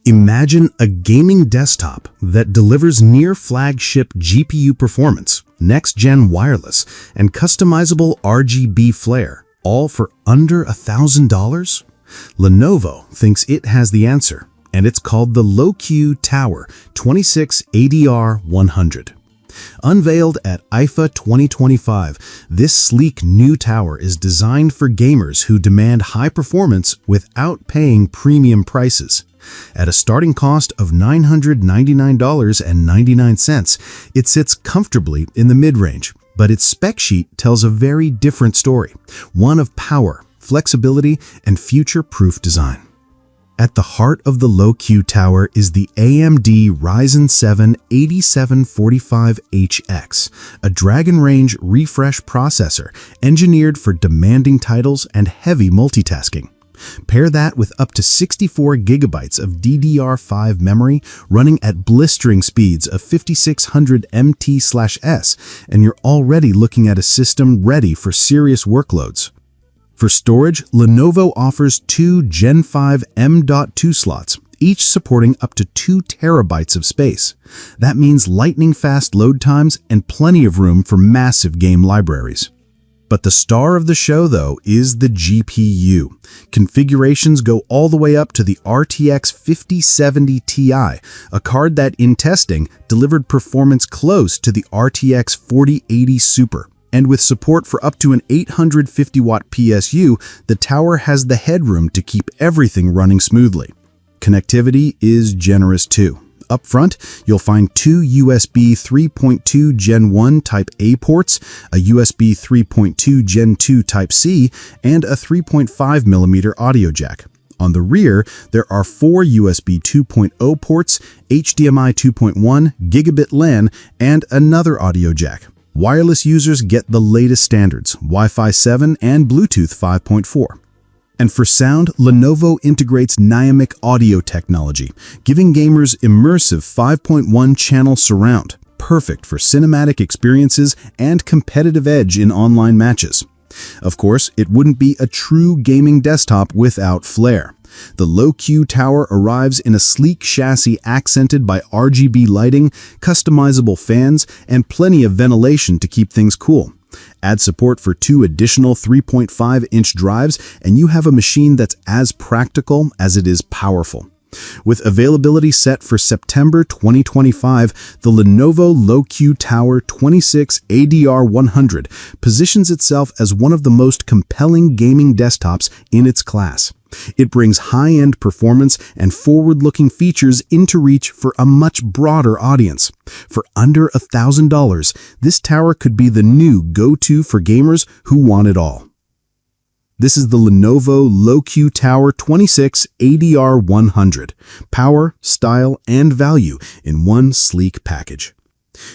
Imagine a gaming desktop that delivers near-flagship GPU performance, next-gen wireless, and customizable RGB flair, all for under $1,000? Lenovo thinks it has the answer, and it's called the LOQ Tower 26ADR10. Unveiled at IFA 2025, this sleek new tower is designed for gamers who demand high performance without paying premium prices. At a starting cost of $999.99, it sits comfortably in the mid-range, but its spec sheet tells a very different story, one of power, flexibility, and future-proof design. At the heart of the LOQ Tower is the AMD Ryzen 7 8745HX, a Dragon Range refresh processor engineered for demanding titles and heavy multitasking. Pair that with up to 64GB of DDR5 memory running at blistering speeds of 5600 mt/s, and you're already looking at a system ready for serious workloads. For storage, Lenovo offers two Gen 5 M.2 slots, each supporting up to 2 TB of space. That means lightning-fast load times and plenty of room for massive game libraries. But the star of the show, though, is the GPU. Configurations go all the way up to the RTX 5070 Ti, a card that, in testing, delivered performance close to the RTX 4080 Super. And with support for up to an 850-watt PSU, the tower has the headroom to keep everything running smoothly. Connectivity is generous too. Up front, you'll find two USB 3.2 Gen 1 Type A ports, a USB 3.2 Gen 2 Type C, and a 3.5mm audio jack. On the rear, there are 4 USB 2.0 ports, HDMI 2.1, gigabit LAN, and another audio jack. Wireless users get the latest standards, Wi-Fi 7 and Bluetooth 5.4. And for sound, Lenovo integrates Nahimic audio technology, giving gamers immersive 5.1-channel surround, perfect for cinematic experiences and competitive edge in online matches. Of course, it wouldn't be a true gaming desktop without flair. The LOQ Tower arrives in a sleek chassis accented by RGB lighting, customizable fans, and plenty of ventilation to keep things cool. Add support for 2 additional 3.5-inch drives, and you have a machine that's as practical as it is powerful. With availability set for September 2025, the Lenovo LOQ Tower 26ADR10 positions itself as one of the most compelling gaming desktops in its class. It brings high-end performance and forward-looking features into reach for a much broader audience. For under $1,000, this tower could be the new go-to for gamers who want it all. This is the Lenovo LOQ Tower 26ADR10. Power, style, and value in one sleek package.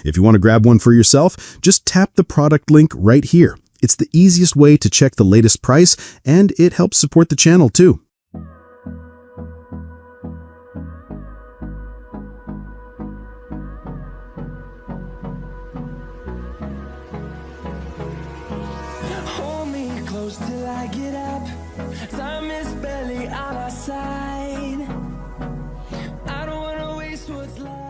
If you want to grab one for yourself, just tap the product link right here. It's the easiest way to check the latest price, and it helps support the channel too. Hold me close till I get up. Time is barely on our side. I don't wanna waste what's left.